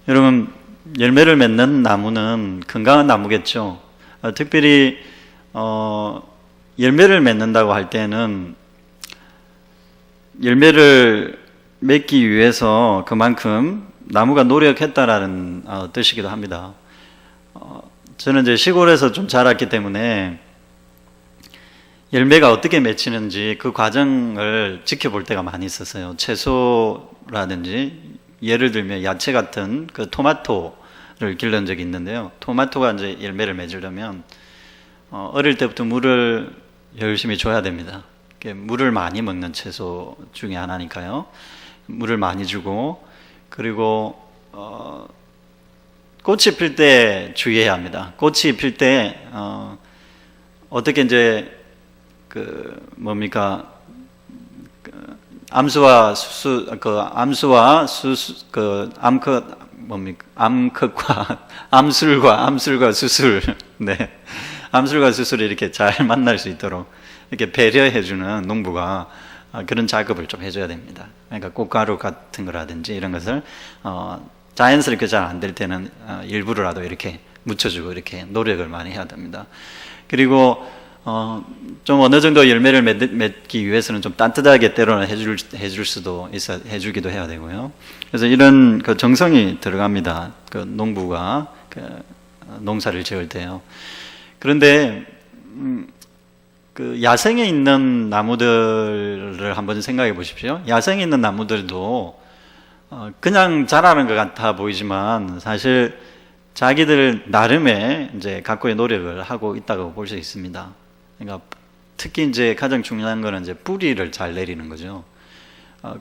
여러분, 열매를 맺는 나무는 건강한 나무겠죠. 특별히 열매를 맺는다고 할 때는 열매를 맺기 위해서 그만큼 나무가 노력했다라는 뜻이기도 합니다. 저는 이제 시골에서 좀 자랐기 때문에 열매가 어떻게 맺히는지 그 과정을 지켜볼 때가 많이 있었어요. 채소라든지 예를 들면 야채 같은 그 토마토를 기른 적이 있는데요. 토마토가 이제 열매를 맺으려면 어릴 때부터 물을 열심히 줘야 됩니다. 물을 많이 먹는 채소 중에 하나니까요. 물을 많이 주고, 그리고 꽃이 필 때 주의해야 합니다. 꽃이 필 때 어떻게 이제 암수와 암술과 수술, 네, 암술과 수술이 이렇게 잘 만날 수 있도록 이렇게 배려해주는 농부가 그런 작업을 좀 해줘야 됩니다. 그러니까 꽃가루 같은 거라든지 이런 것을 자연스럽게 잘 안 될 때는 일부러라도 이렇게 묻혀주고 이렇게 노력을 많이 해야 됩니다. 그리고 좀 어느 정도 열매를 맺기 위해서는 좀 따뜻하게 때로는 해주기도 해야 되고요. 그래서 이런 그 정성이 들어갑니다. 그 농부가 농사를 지을 때요. 그런데 그 야생에 있는 나무들을 한번 생각해 보십시오. 야생에 있는 나무들도 그냥 자라는 것 같아 보이지만 사실 자기들 나름의 이제 각고의 노력을 하고 있다고 볼 수 있습니다. 그러니까 특히 이제 가장 중요한 거는 이제 뿌리를 잘 내리는 거죠.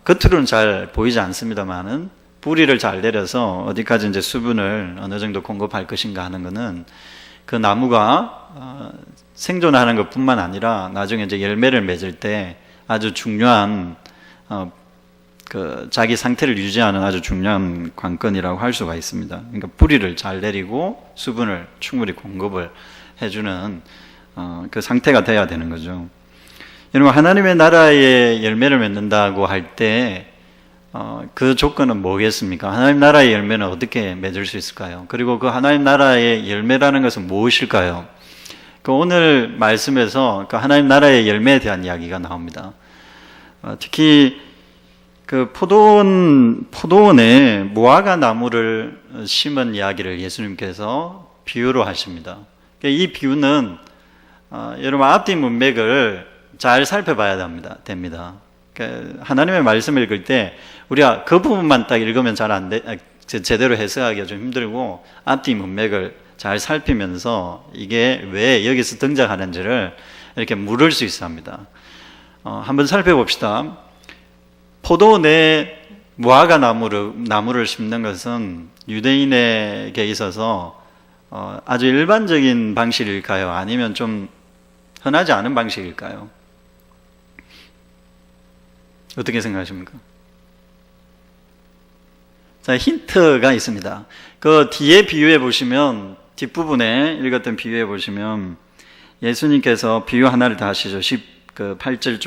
겉으로는 잘 보이지 않습니다만은 뿌리를 잘 내려서 어디까지 이제 수분을 어느 정도 공급할 것인가 하는 거는 그 나무가 생존하는 것뿐만 아니라 나중에 이제 열매를 맺을 때 아주 중요한 그 자기 상태를 유지하는 아주 중요한 관건이라고 할 수가 있습니다. 그러니까 뿌리를 잘 내리고 수분을 충분히 공급을 해주는 그 상태가 돼야 되는 거죠. 여러분, 하나님의 나라의 열매를 맺는다고 할 때 그 조건은 뭐겠습니까? 하나님 나라의 열매는 어떻게 맺을 수 있을까요? 그리고 그 하나님 나라의 열매라는 것은 무엇일까요? 그 오늘 말씀에서 그 하나님 나라의 열매에 대한 이야기가 나옵니다. 특히 그 포도원에 무화과 나무를 심은 이야기를 예수님께서 비유로 하십니다. 이 비유는 여러분 앞뒤 문맥을 잘 살펴봐야 됩니다. 하나님의 말씀을 읽을 때 우리가 그 부분만 딱 읽으면 제대로 해석하기가 좀 힘들고 앞뒤 문맥을 잘 살피면서 이게 왜 여기서 등장하는지를 이렇게 물을 수 있어 합니다. 한번 살펴봅시다. 포도원에 무화과 나무를 심는 것은 유대인에게 있어서 아주 일반적인 방식일까요? 아니면 좀 흔하지 않은 방식일까요? 어떻게 생각하십니까? 자, 힌트가 있습니다. 그 뒤에 비유해 보시면, 뒷부분에 읽었던 비유해 보시면 예수님께서 비유 하나를 더 하시죠. 8절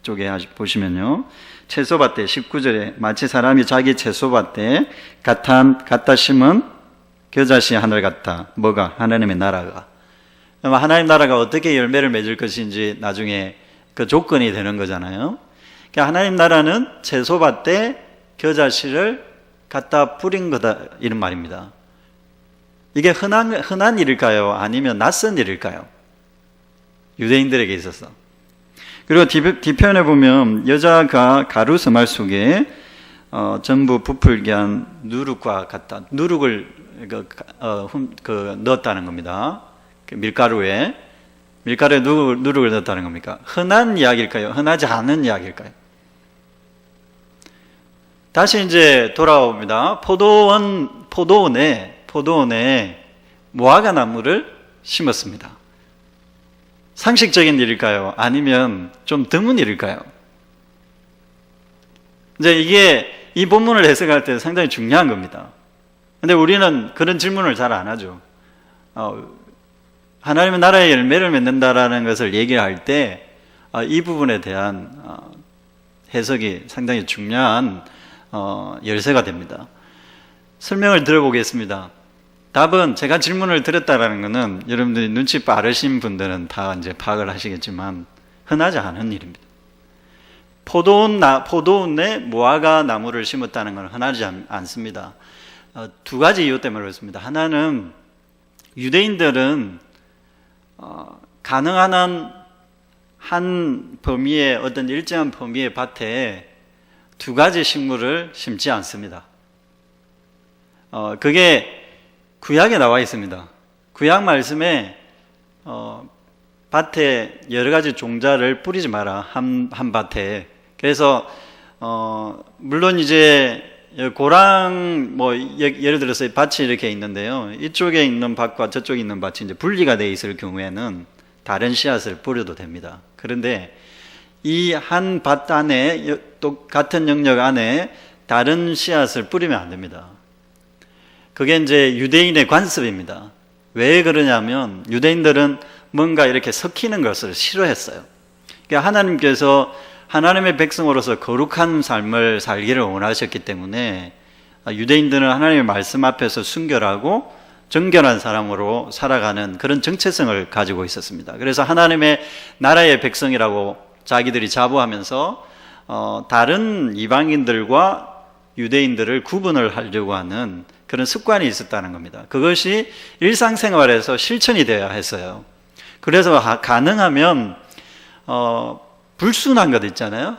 쪽에 보시면요. 채소밭에 19절에 마치 사람이 자기 채소밭에 갖다 심은 겨자씨 하늘 같다. 뭐가? 하나님의 나라가. 하나님 나라가 어떻게 열매를 맺을 것인지 나중에 그 조건이 되는 거잖아요. 그러니까 하나님 나라는 채소밭에 겨자씨를 갖다 뿌린 거다, 이런 말입니다. 이게 흔한 일일까요? 아니면 낯선 일일까요? 유대인들에게 있어서. 그리고 뒤편에 보면 여자가 가루 서말 속에 전부 부풀게 한 누룩과 같다. 누룩을 넣었다는 겁니다. 밀가루에 누룩을 넣었다는 겁니까? 흔한 이야기일까요? 흔하지 않은 이야기일까요? 다시 이제 돌아옵니다. 포도원에 무화과 나무를 심었습니다. 상식적인 일일까요? 아니면 좀 드문 일일까요? 이제 이 본문을 해석할 때 상당히 중요한 겁니다. 근데 우리는 그런 질문을 잘 안 하죠. 하나님의 나라의 열매를 맺는다라는 것을 얘기할 때 이 부분에 대한 해석이 상당히 중요한 열쇠가 됩니다. 설명을 들어보겠습니다. 답은 제가 질문을 드렸다라는 것은 여러분들이 눈치 빠르신 분들은 다 이제 파악을 하시겠지만 흔하지 않은 일입니다. 포도원에 무화과 나무를 심었다는 건 흔하지 않습니다. 두 가지 이유 때문에 그렇습니다. 하나는 유대인들은 가능한 한 범위의 어떤 일정한 범위의 밭에 두 가지 식물을 심지 않습니다. 그게 구약에 나와 있습니다. 구약 말씀에 밭에 여러 가지 종자를 뿌리지 마라, 한 밭에. 그래서 물론 이제 고랑 예를 들어서 밭이 이렇게 있는데요. 이쪽에 있는 밭과 저쪽에 있는 밭이 이제 분리가 되어 있을 경우에는 다른 씨앗을 뿌려도 됩니다. 그런데 이 한 밭 안에 또 같은 영역 안에 다른 씨앗을 뿌리면 안 됩니다. 그게 이제 유대인의 관습입니다. 왜 그러냐면 유대인들은 뭔가 이렇게 섞이는 것을 싫어했어요. 그러니까 하나님께서 하나님의 백성으로서 거룩한 삶을 살기를 원하셨기 때문에 유대인들은 하나님의 말씀 앞에서 순결하고 정결한 사람으로 살아가는 그런 정체성을 가지고 있었습니다. 그래서 하나님의 나라의 백성이라고 자기들이 자부하면서 다른 이방인들과 유대인들을 구분을 하려고 하는 그런 습관이 있었다는 겁니다. 그것이 일상생활에서 실천이 되어야 했어요. 그래서 가능하면 불순한 것 있잖아요.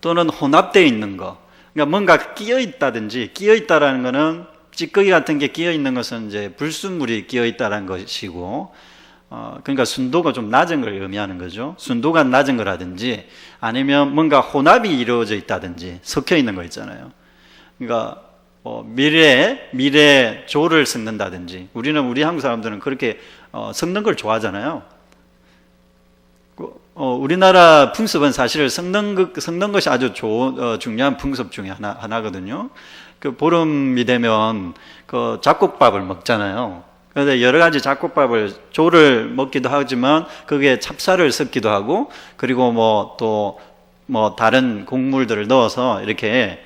또는 혼합되어 있는 거. 그러니까 뭔가 끼어 있다든지, 끼어 있다라는 것은 찌꺼기 같은 게 끼어 있는 것은 이제 불순물이 끼어 있다라는 것이고, 그러니까 순도가 좀 낮은 걸 의미하는 거죠. 순도가 낮은 거라든지, 아니면 뭔가 혼합이 이루어져 있다든지, 섞여 있는 거 있잖아요. 그러니까 미래 조를 섞는다든지, 우리 한국 사람들은 그렇게 섞는 걸 좋아하잖아요. 우리나라 풍습은 사실 섞는 것이 아주 중요한 풍습 중에 하나거든요. 그 보름이 되면 그 잡곡밥을 먹잖아요. 그런데 여러 가지 잡곡밥을 조를 먹기도 하지만 그게 찹쌀을 섞기도 하고, 그리고 또 다른 곡물들을 넣어서 이렇게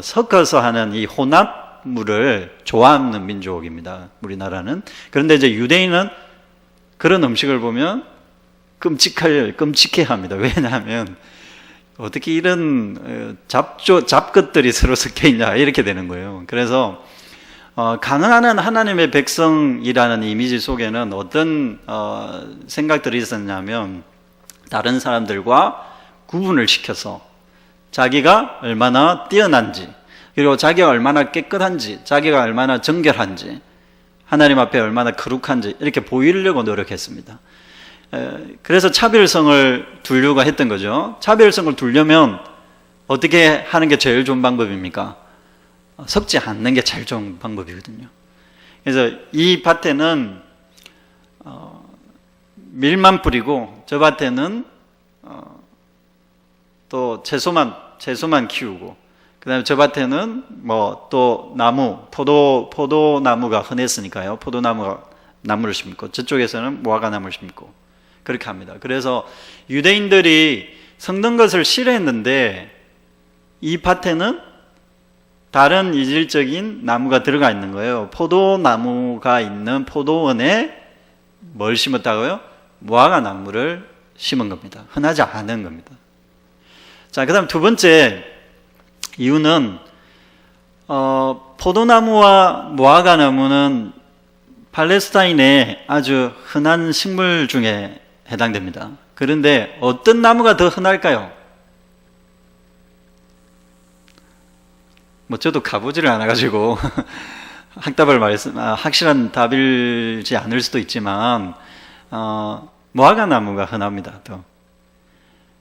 섞어서 하는 이 혼합물을 좋아하는 민족입니다. 우리나라는. 그런데 이제 유대인은 그런 음식을 보면 끔찍해 합니다. 왜냐하면 어떻게 이런 잡것들이 서로 섞여 있냐 이렇게 되는 거예요. 그래서 가능한 하나님의 백성이라는 이미지 속에는 어떤 생각들이 있었냐면 다른 사람들과 구분을 시켜서 자기가 얼마나 뛰어난지, 그리고 자기가 얼마나 깨끗한지, 자기가 얼마나 정결한지, 하나님 앞에 얼마나 거룩한지 이렇게 보이려고 노력했습니다. 그래서 차별성을 두려고 했던 거죠. 차별성을 두려면 어떻게 하는 게 제일 좋은 방법입니까? 섞지 않는 게 제일 좋은 방법이거든요. 그래서 이 밭에는 밀만 뿌리고 저 밭에는 또 채소만 키우고, 그 다음에 저 밭에는 또 포도나무가 흔했으니까요. 나무를 심고, 저쪽에서는 무화과나무를 심고, 그렇게 합니다. 그래서 유대인들이 섞는 것을 싫어했는데 이 밭에는 다른 이질적인 나무가 들어가 있는 거예요. 포도나무가 있는 포도원에 뭘 심었다고요? 무화과나무를 심은 겁니다. 흔하지 않은 겁니다. 자, 그 다음 두 번째 이유는 포도나무와 무화과나무는 팔레스타인의 아주 흔한 식물 중에 해당됩니다. 그런데 어떤 나무가 더 흔할까요? 저도 가보지를 않아가지고 확실한 답이지 않을 수도 있지만 무화과나무가 흔합니다. 또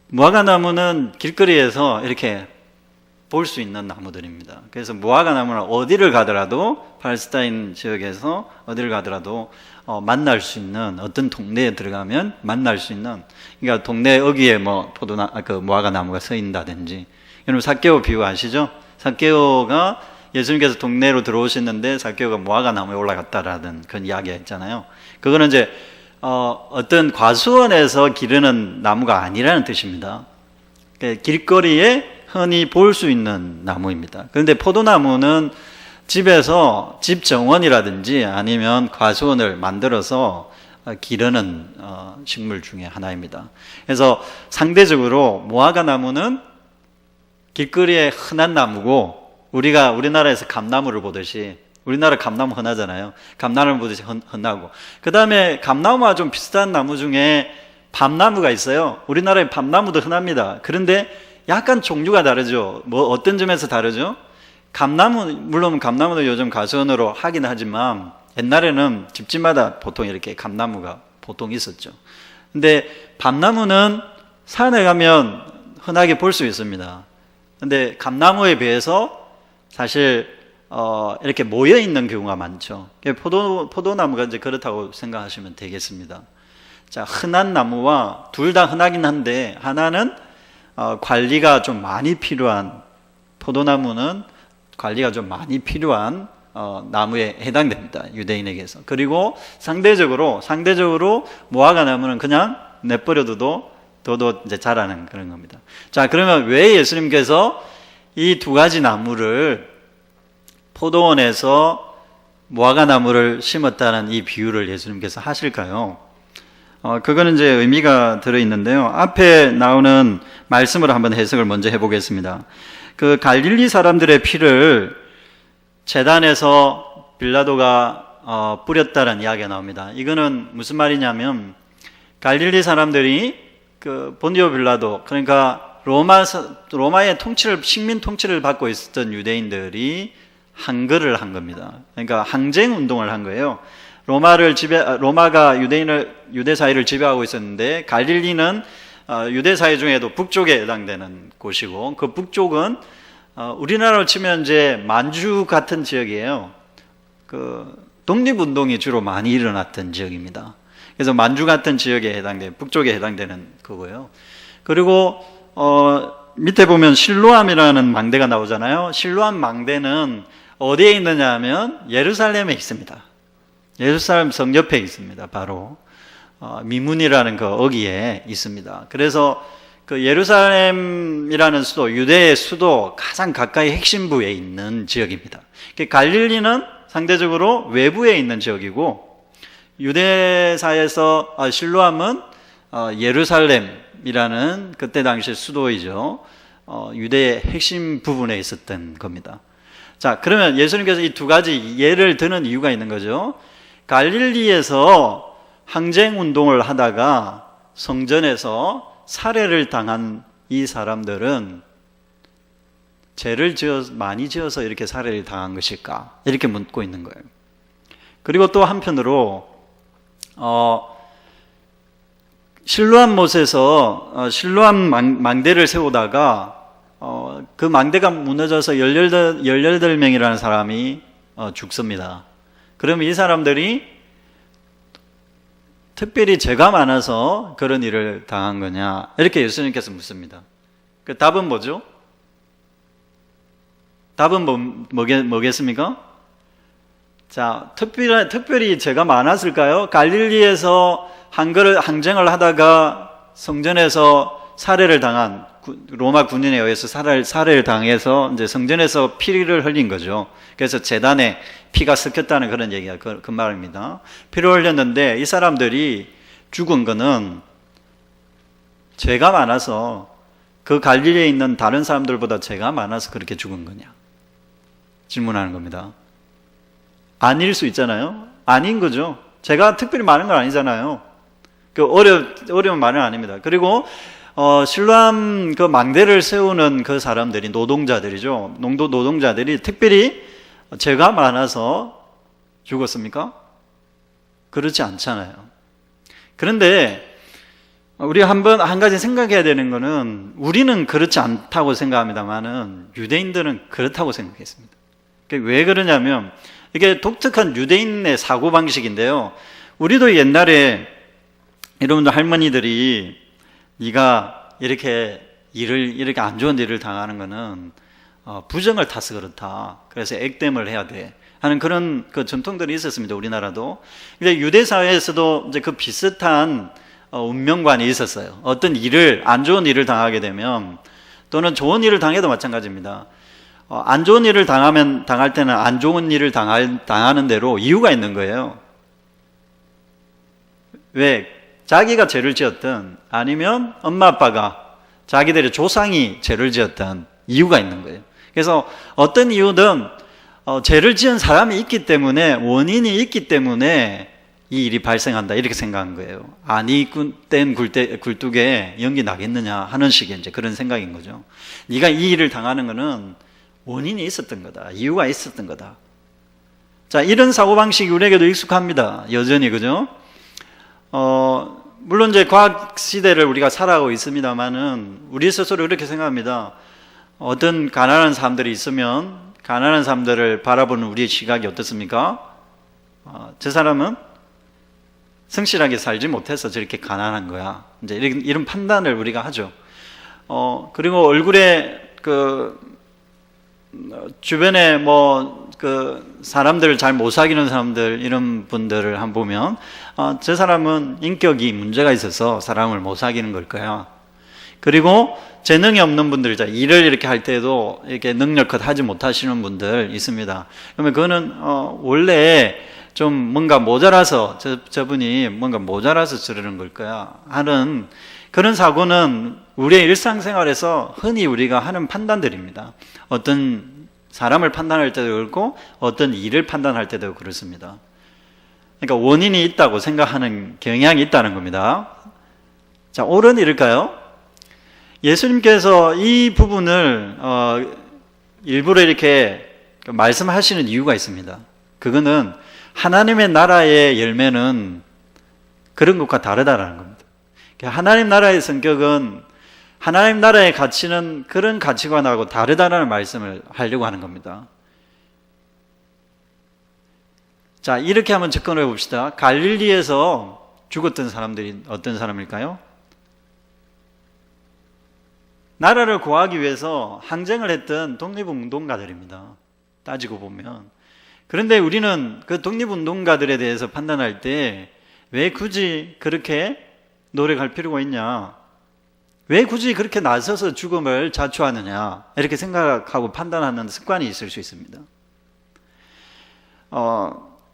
무화과나무는 길거리에서 이렇게 볼 수 있는 나무들입니다. 그래서 무화과나무는 어디를 가더라도, 팔레스타인 지역에서 어디를 가더라도 만날 수 있는, 어떤 동네에 들어가면 만날 수 있는, 그러니까 동네 어귀에 무화과나무가 서 있다든지. 여러분 삭개오 비유 아시죠? 삭개오가 예수님께서 동네로 들어오셨는데 삭개오가 무화과나무에 올라갔다라는 그런 이야기가 있잖아요. 그거는 이제 어떤 과수원에서 기르는 나무가 아니라는 뜻입니다. 길거리에 흔히 볼 수 있는 나무입니다. 그런데 포도나무는 집에서 집 정원이라든지 아니면 과수원을 만들어서 기르는 식물 중에 하나입니다. 그래서 상대적으로 무화과 나무는 길거리에 흔한 나무고, 우리가 우리나라에서 감나무를 보듯이, 우리나라 감나무 흔하잖아요. 감나무를 보듯이 흔하고, 그 다음에 감나무와 좀 비슷한 나무 중에 밤나무가 있어요. 우리나라에 밤나무도 흔합니다. 그런데 약간 종류가 다르죠. 뭐 어떤 점에서 다르죠? 감나무, 물론 감나무도 요즘 가수원으로 하긴 하지만 옛날에는 집집마다 보통 이렇게 감나무가 보통 있었죠. 근데 밤나무는 산에 가면 흔하게 볼 수 있습니다. 근데 감나무에 비해서 사실 이렇게 모여 있는 경우가 많죠. 포도나무가 이제 그렇다고 생각하시면 되겠습니다. 자, 흔한 나무와 둘 다 흔하긴 한데 하나는 관리가 좀 많이 필요한, 포도나무는 관리가 좀 많이 필요한 나무에 해당됩니다. 유대인에게서. 그리고 상대적으로 무화과 나무는 그냥 내버려둬도 이제 자라는 그런 겁니다. 자, 그러면 왜 예수님께서 이 두 가지 나무를 포도원에서 무화과 나무를 심었다는 이 비유를 예수님께서 하실까요? 그거는 이제 의미가 들어있는데요. 앞에 나오는 말씀으로 한번 해석을 먼저 해보겠습니다. 그 갈릴리 사람들의 피를 제단에서 빌라도가 뿌렸다는 이야기가 나옵니다. 이거는 무슨 말이냐면, 갈릴리 사람들이 그 본디오 빌라도, 그러니까 로마의 식민 통치를 받고 있었던 유대인들이 항거를 한 겁니다. 그러니까 항쟁 운동을 한 거예요. 로마가 유대 사회를 지배하고 있었는데, 갈릴리는 유대 사회 중에도 북쪽에 해당되는 곳이고, 그 북쪽은 우리나라로 치면 이제 만주 같은 지역이에요. 그 독립운동이 주로 많이 일어났던 지역입니다. 그래서 만주 같은 지역에 북쪽에 해당되는 거고요. 그리고 밑에 보면 실로암이라는 망대가 나오잖아요. 실로암 망대는 어디에 있느냐 하면 예루살렘에 있습니다. 예루살렘 성 옆에 있습니다. 바로 미문이라는 그 어귀에 있습니다. 그래서 그 예루살렘이라는 수도, 유대의 수도 가장 가까이 핵심부에 있는 지역입니다. 갈릴리는 상대적으로 외부에 있는 지역이고, 유대사에서 실로암은 예루살렘이라는 그때 당시 수도이죠. 유대의 핵심 부분에 있었던 겁니다. 자, 그러면 예수님께서 이 두 가지 예를 드는 이유가 있는 거죠. 갈릴리에서 항쟁 운동을 하다가 성전에서 살해를 당한 이 사람들은 죄를 많이 지어서 이렇게 살해를 당한 것일까? 이렇게 묻고 있는 거예요. 그리고 또 한편으로 실로암 못에서 실로암 망대를 세우다가 그 망대가 무너져서 18명이라는 사람이 죽습니다. 그러면 이 사람들이 특별히 죄가 많아서 그런 일을 당한 거냐? 이렇게 예수님께서 묻습니다. 그 답은 뭐죠? 답은 뭐겠습니까? 자, 특별히 죄가 많았을까요? 갈릴리에서 항쟁을 하다가 성전에서 살해를 당한, 로마 군인에 의해서 살해를 당해서 이제 성전에서 피를 흘린 거죠. 그래서 제단에 피가 섞였다는 그런 얘기가 그 말입니다. 피를 흘렸는데 이 사람들이 죽은 거는 죄가 많아서, 그 갈릴리에 있는 다른 사람들보다 죄가 많아서 그렇게 죽은 거냐? 질문하는 겁니다. 아닐 수 있잖아요. 아닌 거죠. 죄가 특별히 많은 건 아니잖아요. 어려운 말은 아닙니다. 그리고 실로암 그 망대를 세우는 그 사람들이 노동자들이죠. 노동자들이 특별히 죄가 많아서 죽었습니까? 그렇지 않잖아요. 그런데 우리가 한 가지 생각해야 되는 거는, 우리는 그렇지 않다고 생각합니다만은 유대인들은 그렇다고 생각했습니다. 왜 그러냐면, 이게 독특한 유대인의 사고방식인데요. 우리도 옛날에 여러분들 할머니들이 네가 이렇게 안 좋은 일을 당하는 거는 부정을 타서 그렇다. 그래서 액땜을 해야 돼. 하는 그런 그 전통들이 있었습니다. 우리나라도. 근데 유대 사회에서도 이제 그 비슷한 운명관이 있었어요. 어떤 안 좋은 일을 당하게 되면, 또는 좋은 일을 당해도 마찬가지입니다. 안 좋은 일을 당할 때는 안 좋은 일을 당하는 대로 이유가 있는 거예요. 왜? 자기가 죄를 지었든 아니면 엄마 아빠가 자기들의 조상이 죄를 지었든 이유가 있는 거예요. 그래서 어떤 이유든 죄를 지은 사람이 있기 때문에, 원인이 있기 때문에 이 일이 발생한다, 이렇게 생각한 거예요. 아니 뗀 굴뚝에 연기 나겠느냐 하는 식의 이제 그런 생각인 거죠. 네가 이 일을 당하는 거는 원인이 있었던 거다, 이유가 있었던 거다. 자, 이런 사고방식이 우리에게도 익숙합니다, 여전히. 그죠? 물론 이제 과학 시대를 우리가 살아가고 있습니다만은 우리 스스로 이렇게 생각합니다. 어떤 가난한 사람들이 있으면 가난한 사람들을 바라보는 우리의 시각이 어떻습니까? 저 사람은 성실하게 살지 못해서 저렇게 가난한 거야, 이제 이런 판단을 우리가 하죠. 그리고 얼굴에 주변에 사람들을 잘 못 사귀는 사람들, 이런 분들을 한번 보면 저 사람은 인격이 문제가 있어서 사람을 못 사귀는 걸 거야. 그리고 재능이 없는 분들, 일을 이렇게 할 때도 이렇게 능력껏 하지 못하시는 분들 있습니다. 그러면 그거는 원래 좀 뭔가 모자라서, 저분이 뭔가 모자라서 저러는 걸 거야 하는 그런 사고는 우리의 일상생활에서 흔히 우리가 하는 판단들입니다. 어떤 사람을 판단할 때도 그렇고 어떤 일을 판단할 때도 그렇습니다. 그러니까 원인이 있다고 생각하는 경향이 있다는 겁니다. 자, 옳은 일일까요? 예수님께서 이 부분을 일부러 이렇게 말씀하시는 이유가 있습니다. 그거는 하나님의 나라의 열매는 그런 것과 다르다라는 겁니다. 하나님 나라의 성격은, 하나님 나라의 가치는 그런 가치관하고 다르다라는 말씀을 하려고 하는 겁니다. 자, 이렇게 한번 접근해 봅시다. 갈릴리에서 죽었던 사람들이 어떤 사람일까요? 나라를 구하기 위해서 항쟁을 했던 독립운동가들입니다, 따지고 보면. 그런데 우리는 그 독립운동가들에 대해서 판단할 때 왜 굳이 그렇게 노력할 필요가 있냐, 왜 굳이 그렇게 나서서 죽음을 자초하느냐, 이렇게 생각하고 판단하는 습관이 있을 수 있습니다.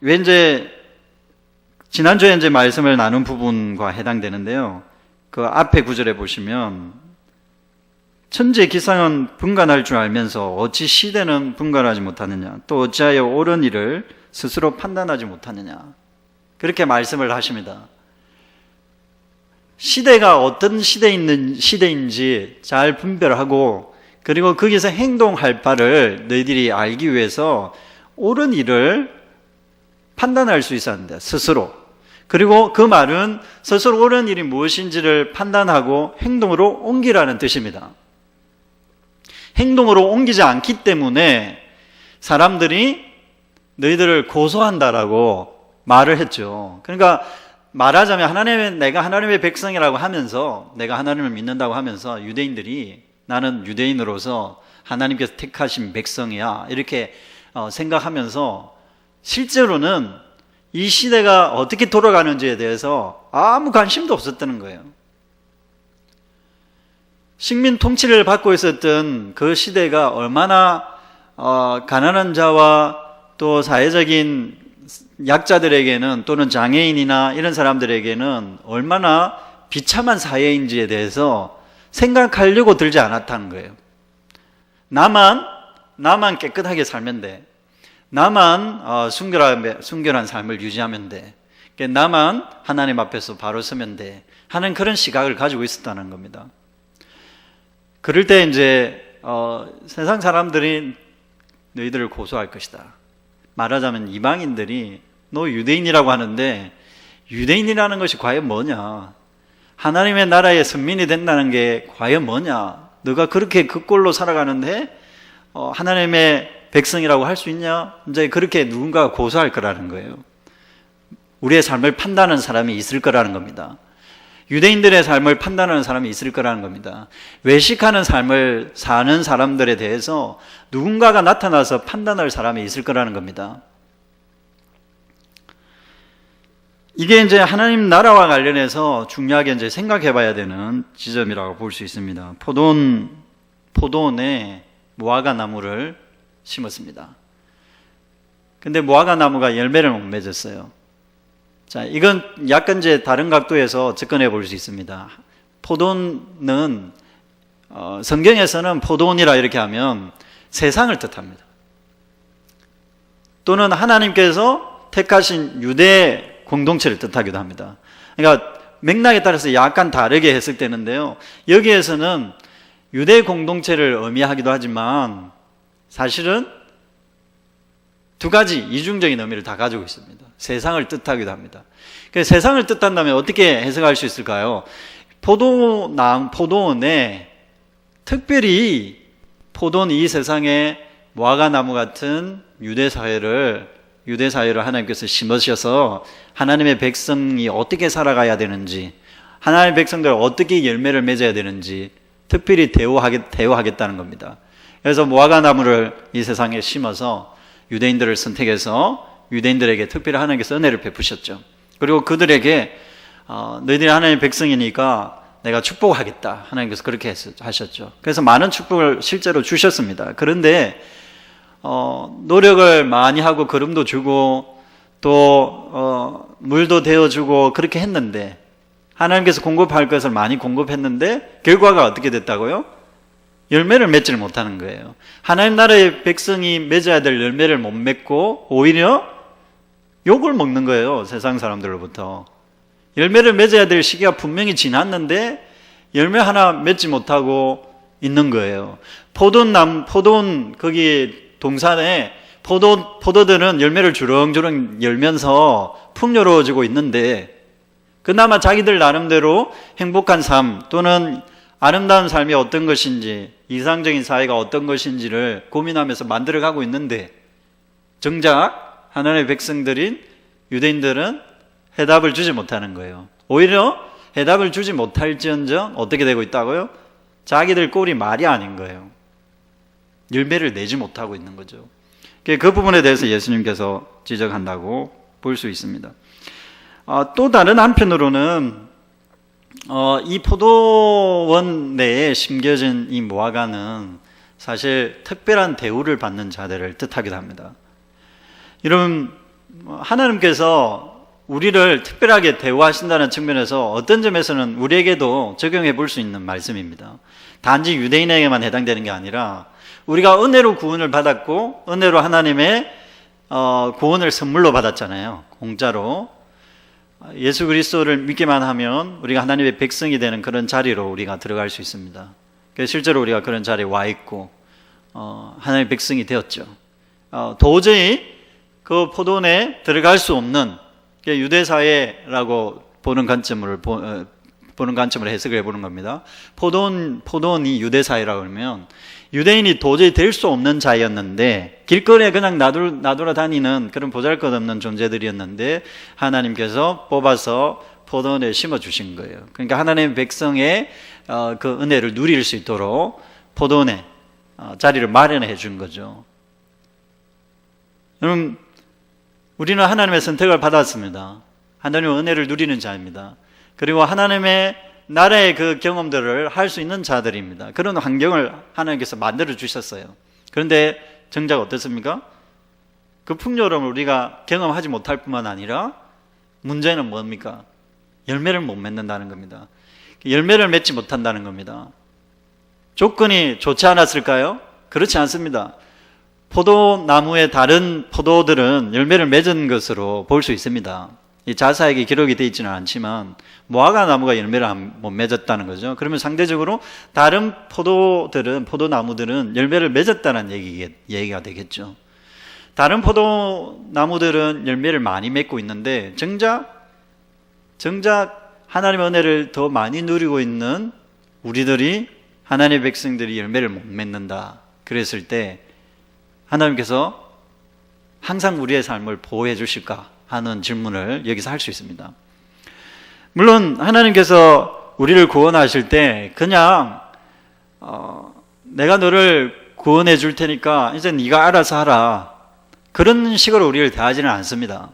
왠지 지난주에 이제 말씀을 나눈 부분과 해당되는데요. 그 앞에 구절에 보시면 천지의 기상은 분간할 줄 알면서 어찌 시대는 분간하지 못하느냐, 또 어찌하여 옳은 일을 스스로 판단하지 못하느냐, 그렇게 말씀을 하십니다. 시대가 어떤 시대인지 잘 분별하고, 그리고 거기서 행동할 바를 너희들이 알기 위해서 옳은 일을 판단할 수 있어야 한다, 스스로. 그리고 그 말은 스스로 옳은 일이 무엇인지를 판단하고 행동으로 옮기라는 뜻입니다. 행동으로 옮기지 않기 때문에 사람들이 너희들을 고소한다라고 말을 했죠. 그러니까 말하자면 내가 하나님의 백성이라고 하면서, 내가 하나님을 믿는다고 하면서 유대인들이 나는 유대인으로서 하나님께서 택하신 백성이야, 이렇게 생각하면서 실제로는 이 시대가 어떻게 돌아가는지에 대해서 아무 관심도 없었다는 거예요. 식민 통치를 받고 있었던 그 시대가 얼마나 가난한 자와 또 사회적인 약자들에게는, 또는 장애인이나 이런 사람들에게는 얼마나 비참한 사회인지에 대해서 생각하려고 들지 않았다는 거예요. 나만 깨끗하게 살면 돼, 나만 순결한 삶을 유지하면 돼, 나만 하나님 앞에서 바로 서면 돼 하는 그런 시각을 가지고 있었다는 겁니다. 그럴 때 이제 세상 사람들이 너희들을 고소할 것이다. 말하자면 이방인들이 너 유대인이라고 하는데 유대인이라는 것이 과연 뭐냐, 하나님의 나라의 선민이 된다는 게 과연 뭐냐, 너가 그렇게 그 꼴로 살아가는데 하나님의 백성이라고 할 수 있냐, 이제 그렇게 누군가가 고소할 거라는 거예요. 우리의 삶을 판단하는 사람이 있을 거라는 겁니다. 유대인들의 삶을 판단하는 사람이 있을 거라는 겁니다. 외식하는 삶을 사는 사람들에 대해서 누군가가 나타나서 판단할 사람이 있을 거라는 겁니다. 이게 이제 하나님 나라와 관련해서 중요하게 이제 생각해 봐야 되는 지점이라고 볼 수 있습니다. 포도원에 무화과 나무를 심었습니다. 근데 무화과 나무가 열매를 못 맺었어요. 자, 이건 약간 이제 다른 각도에서 접근해 볼 수 있습니다. 포도는 성경에서는 포도원이라 이렇게 하면 세상을 뜻합니다. 또는 하나님께서 택하신 유대 공동체를 뜻하기도 합니다. 그러니까 맥락에 따라서 약간 다르게 해석되는데요. 여기에서는 유대 공동체를 의미하기도 하지만 사실은 두 가지 이중적인 의미를 다 가지고 있습니다. 세상을 뜻하기도 합니다. 그래서 세상을 뜻한다면 어떻게 해석할 수 있을까요? 포도원에 특별히 포도원 이 세상에 무화과 나무 같은 유대 사회를 하나님께서 심으셔서 하나님의 백성이 어떻게 살아가야 되는지, 하나님의 백성들 어떻게 열매를 맺어야 되는지 특별히 대우하겠다는 겁니다. 그래서 무화과 나무를 이 세상에 심어서 유대인들을 선택해서 유대인들에게 특별히 하나님께서 은혜를 베푸셨죠. 그리고 그들에게 너희들이 하나님의 백성이니까 내가 축복하겠다, 하나님께서 그렇게 하셨죠. 그래서 많은 축복을 실제로 주셨습니다. 그런데 노력을 많이 하고 거름도 주고 또 물도 데워주고 그렇게 했는데, 하나님께서 공급할 것을 많이 공급했는데 결과가 어떻게 됐다고요? 열매를 맺지를 못하는 거예요. 하나님 나라의 백성이 맺어야 될 열매를 못 맺고 오히려 욕을 먹는 거예요. 세상 사람들로부터. 열매를 맺어야 될 시기가 분명히 지났는데 열매 하나 맺지 못하고 있는 거예요. 포도원 거기 동산에 포도들은 열매를 주렁주렁 열면서 풍요로워지고 있는데, 그나마 자기들 나름대로 행복한 삶 또는 아름다운 삶이 어떤 것인지, 이상적인 사회가 어떤 것인지를 고민하면서 만들어가고 있는데, 정작 하나님의 백성들인 유대인들은 해답을 주지 못하는 거예요. 오히려 해답을 주지 못할지언정 어떻게 되고 있다고요? 자기들 꼴이 말이 아닌 거예요. 열매를 내지 못하고 있는 거죠. 그 부분에 대해서 예수님께서 지적한다고 볼 수 있습니다. 또 다른 한편으로는 이 포도원 내에 심겨진 이 무화과는 사실 특별한 대우를 받는 자들을 뜻하기도 합니다. 여러분, 하나님께서 우리를 특별하게 대우하신다는 측면에서 어떤 점에서는 우리에게도 적용해 볼 수 있는 말씀입니다. 단지 유대인에게만 해당되는 게 아니라 우리가 은혜로 구원을 받았고 은혜로 하나님의 구원을 선물로 받았잖아요. 공짜로. 예수 그리스도를 믿기만 하면 우리가 하나님의 백성이 되는 그런 자리로 우리가 들어갈 수 있습니다. 그래서 실제로 우리가 그런 자리에 와 있고 하나님의 백성이 되었죠. 도저히 그 포도원에 들어갈 수 없는 유대사회라고 보는 관점으로 해석을 해보는 겁니다. 포도원이 유대사회라고 하면 유대인이 도저히 될 수 없는 자였는데, 길거리에 그냥 나돌아 다니는 그런 보잘것없는 존재들이었는데 하나님께서 뽑아서 포도원에 심어주신 거예요. 그러니까 하나님의 백성의 그 은혜를 누릴 수 있도록 포도원에 자리를 마련해 준 거죠. 여러분, 우리는 하나님의 선택을 받았습니다. 하나님의 은혜를 누리는 자입니다. 그리고 하나님의 나라의 그 경험들을 할 수 있는 자들입니다. 그런 환경을 하나님께서 만들어 주셨어요. 그런데 정작 어떻습니까? 그 풍요로움을 우리가 경험하지 못할 뿐만 아니라 문제는 뭡니까? 열매를 못 맺는다는 겁니다. 열매를 맺지 못한다는 겁니다. 조건이 좋지 않았을까요? 그렇지 않습니다. 포도나무의 다른 포도들은 열매를 맺은 것으로 볼 수 있습니다. 이 자세하게 기록이 되어 있지는 않지만 무화과 나무가 열매를 못 맺었다는 거죠. 그러면 상대적으로 다른 포도나무들은 열매를 맺었다는 얘기가 되겠죠. 다른 포도나무들은 열매를 많이 맺고 있는데 정작 하나님의 은혜를 더 많이 누리고 있는 우리들이, 하나님의 백성들이 열매를 못 맺는다. 그랬을 때 하나님께서 항상 우리의 삶을 보호해 주실까 하는 질문을 여기서 할 수 있습니다. 물론 하나님께서 우리를 구원하실 때 그냥 내가 너를 구원해 줄 테니까 이제 네가 알아서 하라, 그런 식으로 우리를 대하지는 않습니다.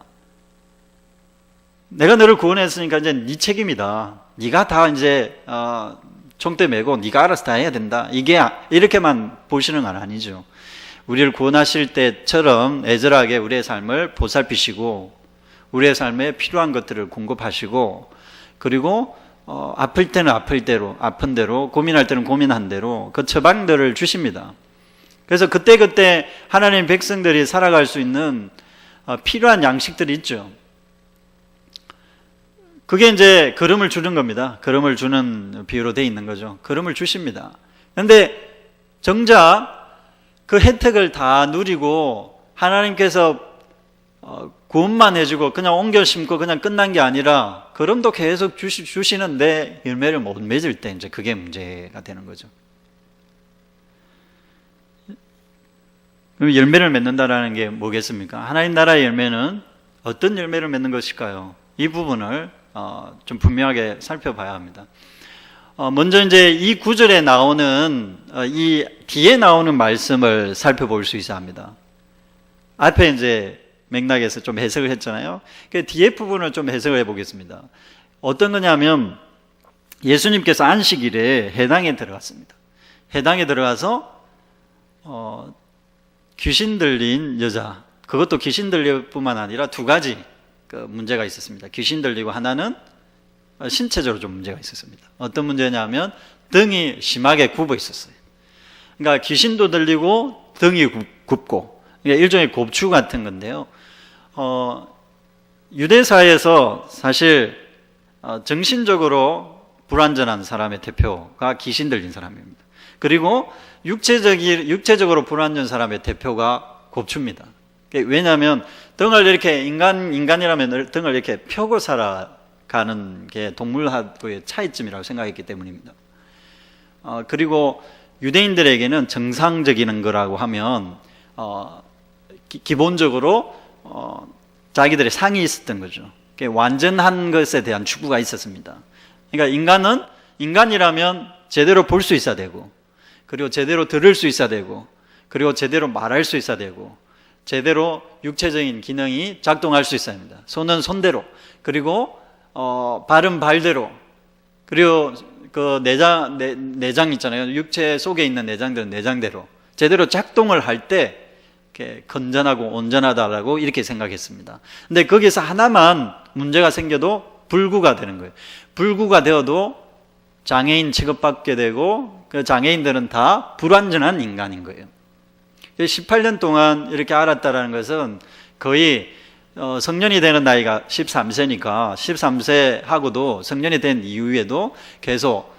내가 너를 구원했으니까 이제 네 책임이다, 네가 다 이제 총대 메고 네가 알아서 다 해야 된다. 이게 이렇게만 보시는 건 아니죠. 우리를 구원하실 때처럼 애절하게 우리의 삶을 보살피시고 우리의 삶에 필요한 것들을 공급하시고 그리고 아플 때는 아픈 대로 고민할 때는 고민한 대로 그 처방들을 주십니다. 그래서 그때그때 하나님 백성들이 살아갈 수 있는 필요한 양식들이 있죠. 그게 이제 걸음을 주는 겁니다. 걸음을 주는 비유로 되어 있는 거죠. 걸음을 주십니다. 그런데 정작 그 혜택을 다 누리고 하나님께서 구원만 해주고 그냥 옮겨 심고 그냥 끝난 게 아니라 걸음도 계속 주시는데 열매를 못 맺을 때 이제 그게 문제가 되는 거죠. 그럼 열매를 맺는다라는 게 뭐겠습니까? 하나님 나라의 열매는 어떤 열매를 맺는 것일까요? 이 부분을 좀 분명하게 살펴봐야 합니다. 먼저 이제 이 구절에 나오는 이 뒤에 나오는 말씀을 살펴볼 수 있어야 합니다. 앞에 이제 맥락에서 좀 해석을 했잖아요. 그 뒤에 부분을 좀 해석을 해보겠습니다. 어떤 거냐면 예수님께서 안식일에 해당에 들어갔습니다. 해당에 들어가서 귀신 들린 여자, 그것도 귀신 들릴 뿐만 아니라 두 가지 그 문제가 있었습니다. 귀신 들리고 하나는 신체적으로 좀 문제가 있었습니다. 어떤 문제냐면 등이 심하게 굽어 있었어요. 그러니까 귀신도 들리고 등이 굽고, 그러니까 일종의 곱추 같은 건데요. 유대사에서 사실 정신적으로 불완전한 사람의 대표가 귀신 들린 사람입니다. 그리고 육체적으로 불완전 사람의 대표가 곱추입니다. 왜냐하면 등을 이렇게 인간이라면 등을 이렇게 펴고 살아가는 게 동물하고의 차이점이라고 생각했기 때문입니다. 그리고 유대인들에게는 정상적인 거라고 하면 기본적으로 자기들의 상이 있었던 거죠. 완전한 것에 대한 추구가 있었습니다. 그러니까 인간이라면 제대로 볼 수 있어야 되고, 그리고 제대로 들을 수 있어야 되고, 그리고 제대로 말할 수 있어야 되고, 제대로 육체적인 기능이 작동할 수 있어야 합니다. 손은 손대로, 그리고 발은 발대로, 그리고 그 내장 있잖아요. 육체 속에 있는 내장들은 내장대로 제대로 작동을 할 때 건전하고 온전하다라고 이렇게 생각했습니다. 근데 거기서 하나만 문제가 생겨도 불구가 되는 거예요. 불구가 되어도 장애인 취급받게 되고 그 장애인들은 다 불완전한 인간인 거예요. 18년 동안 이렇게 알았다는 것은 거의 성년이 되는 나이가 13세니까 13세 하고도 성년이 된 이후에도 계속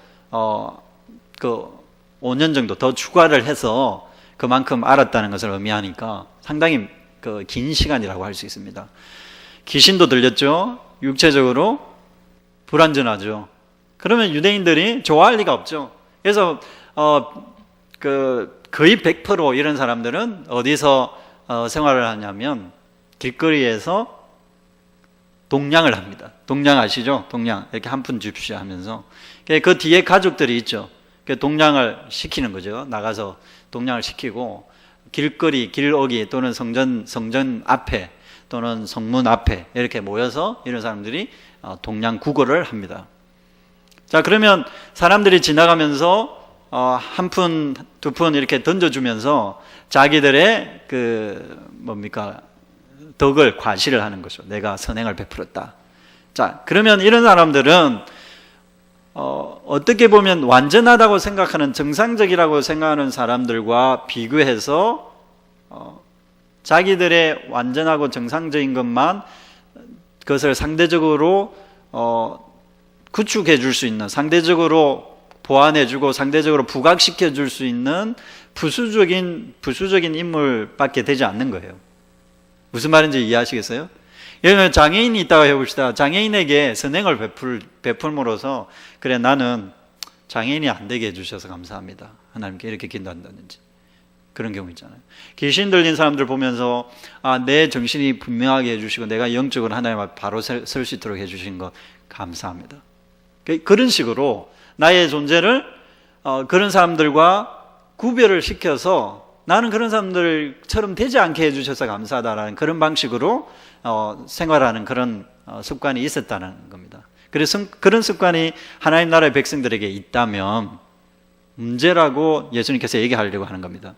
그 5년 정도 더 추가를 해서 그만큼 알았다는 것을 의미하니까 상당히 그 긴 시간이라고 할 수 있습니다. 귀신도 들렸죠. 육체적으로 불완전하죠. 그러면 유대인들이 좋아할 리가 없죠. 그래서 거의 100% 이런 사람들은 어디서 생활을 하냐면 길거리에서 동냥을 합니다. 동냥 아시죠? 동냥 이렇게 한 푼 줍시오 하면서 그 뒤에 가족들이 있죠. 동냥을 시키는 거죠. 나가서 동냥을 시키고 길거리, 길오기 또는 성전 앞에 또는 성문 앞에 이렇게 모여서 이런 사람들이 동냥 구걸을 합니다. 자, 그러면 사람들이 지나가면서 한 푼, 두 푼 이렇게 던져주면서 자기들의 덕을 과시를 하는 거죠. 내가 선행을 베풀었다. 자, 그러면 이런 사람들은 어떻게 보면 완전하다고 생각하는 정상적이라고 생각하는 사람들과 비교해서 자기들의 완전하고 정상적인 것만 그것을 상대적으로 구축해 줄 수 있는, 상대적으로 보완해 주고 상대적으로 부각시켜 줄 수 있는 부수적인 인물밖에 되지 않는 거예요. 무슨 말인지 이해하시겠어요? 예를 들면 장애인이 있다고 해봅시다. 장애인에게 선행을 베풀므로써 그래 나는 장애인이 안 되게 해주셔서 감사합니다. 하나님께 이렇게 기도한다든지 그런 경우 있잖아요. 귀신 들린 사람들 보면서 내 정신이 분명하게 해주시고 내가 영적으로 하나님 앞에 바로 설 수 있도록 해주신 것 감사합니다. 그런 식으로 나의 존재를 그런 사람들과 구별을 시켜서 나는 그런 사람들처럼 되지 않게 해주셔서 감사하다라는 그런 방식으로 생활하는 그런 습관이 있었다는 겁니다. 그래서 그런 습관이 하나님 나라의 백성들에게 있다면 문제라고 예수님께서 얘기하려고 하는 겁니다.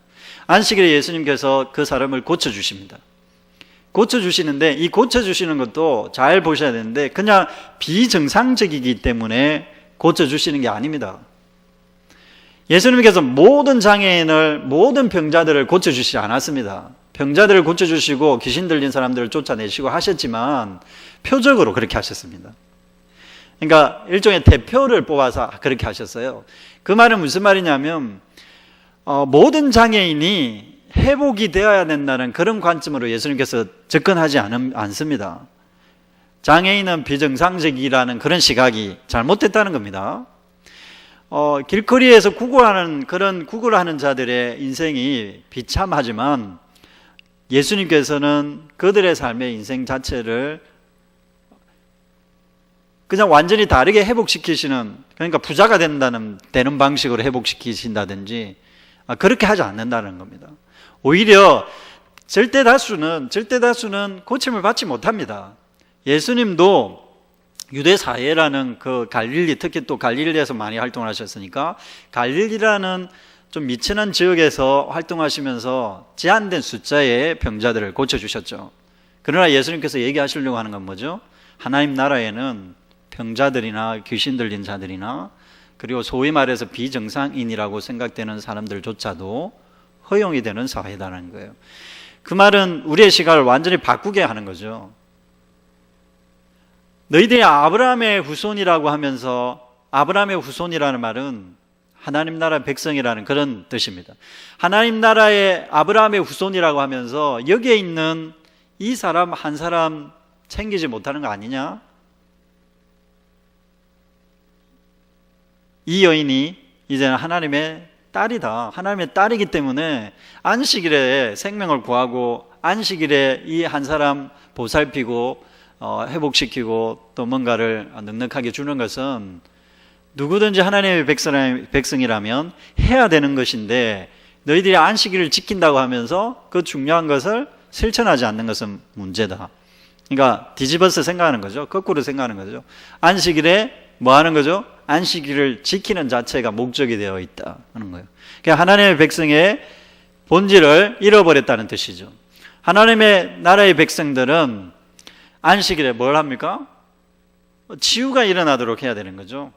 안식일에 예수님께서 그 사람을 고쳐주십니다. 고쳐주시는데 이 고쳐주시는 것도 잘 보셔야 되는데 그냥 비정상적이기 때문에 고쳐주시는 게 아닙니다. 예수님께서 모든 장애인을, 모든 병자들을 고쳐주시지 않았습니다. 병자들을 고쳐주시고 귀신 들린 사람들을 쫓아내시고 하셨지만 표적으로 그렇게 하셨습니다. 그러니까 일종의 대표를 뽑아서 그렇게 하셨어요. 그 말은 무슨 말이냐면 모든 장애인이 회복이 되어야 된다는 그런 관점으로 예수님께서 접근하지 않습니다. 장애인은 비정상적이라는 그런 시각이 잘못됐다는 겁니다. 길거리에서 구걸하는 자들의 인생이 비참하지만 예수님께서는 그들의 삶의 인생 자체를 그냥 완전히 다르게 회복시키시는, 그러니까 부자가 되는 방식으로 회복시키신다든지 그렇게 하지 않는다는 겁니다. 오히려 절대 다수는 고침을 받지 못합니다. 예수님도 유대 사회라는 그 갈릴리, 특히 또 갈릴리에서 많이 활동을 하셨으니까 갈릴리라는 좀 미천한 지역에서 활동하시면서 제한된 숫자의 병자들을 고쳐주셨죠. 그러나 예수님께서 얘기하시려고 하는 건 뭐죠? 하나님 나라에는 병자들이나 귀신 들린 자들이나 그리고 소위 말해서 비정상인이라고 생각되는 사람들조차도 허용이 되는 사회다라는 거예요. 그 말은 우리의 시각을 완전히 바꾸게 하는 거죠. 너희들이 아브라함의 후손이라고 하면서, 아브라함의 후손이라는 말은 하나님 나라 백성이라는 그런 뜻입니다. 하나님 나라의 아브라함의 후손이라고 하면서 여기에 있는 이 사람 한 사람 챙기지 못하는 거 아니냐? 이 여인이 이제는 하나님의 딸이다. 하나님의 딸이기 때문에 안식일에 생명을 구하고 안식일에 이 한 사람 보살피고 회복시키고 또 뭔가를 넉넉하게 주는 것은 누구든지 하나님의 백성이라면 해야 되는 것인데 너희들이 안식일을 지킨다고 하면서 그 중요한 것을 실천하지 않는 것은 문제다. 그러니까 뒤집어서 생각하는 거죠. 거꾸로 생각하는 거죠. 안식일에 뭐 하는 거죠? 안식일을 지키는 자체가 목적이 되어 있다는 거예요. 그러니까 하나님의 백성의 본질을 잃어버렸다는 뜻이죠. 하나님의 나라의 백성들은 안식일에 뭘 합니까? 치유가 일어나도록 해야 되는 거죠.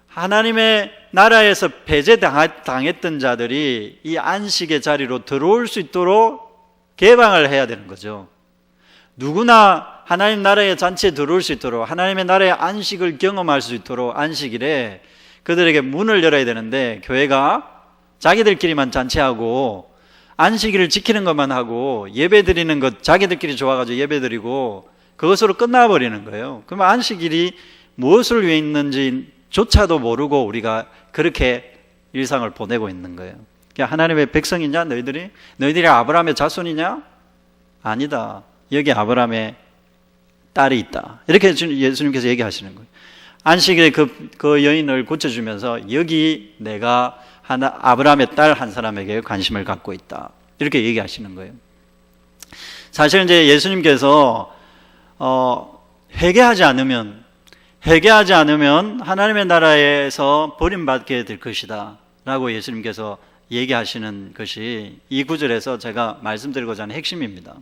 하나님의 나라에서 배제당했던 자들이 이 안식의 자리로 들어올 수 있도록 개방을 해야 되는 거죠. 누구나 하나님 나라의 잔치에 들어올 수 있도록, 하나님의 나라의 안식을 경험할 수 있도록 안식일에 그들에게 문을 열어야 되는데 교회가 자기들끼리만 잔치하고 안식일을 지키는 것만 하고 예배 드리는 것 자기들끼리 좋아가지고 예배 드리고 그것으로 끝나버리는 거예요. 그러면 안식일이 무엇을 위해 있는지 조차도 모르고 우리가 그렇게 일상을 보내고 있는 거예요. 하나님의 백성이냐 너희들이 아브라함의 자손이냐? 아니다. 여기 아브라함의 딸이 있다. 이렇게 예수님께서 얘기하시는 거예요. 안식일에 그 여인을 고쳐주면서 여기 내가 아브라함의 딸 한 사람에게 관심을 갖고 있다. 이렇게 얘기하시는 거예요. 사실 이제 예수님께서 회개하지 않으면 하나님의 나라에서 버림받게 될 것이다 라고 예수님께서 얘기하시는 것이 이 구절에서 제가 말씀드리고자 하는 핵심입니다.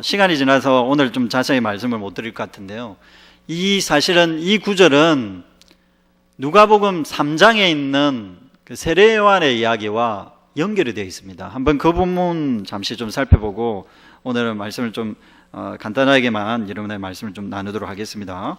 시간이 지나서 오늘 좀 자세히 말씀을 못 드릴 것 같은데요. 사실은 이 구절은 누가복음 3장에 있는 그 세례 요한의 이야기와 연결이 되어 있습니다. 한번 그 부분 잠시 좀 살펴보고 오늘은 말씀을 좀 간단하게만 여러분의 말씀을 좀 나누도록 하겠습니다.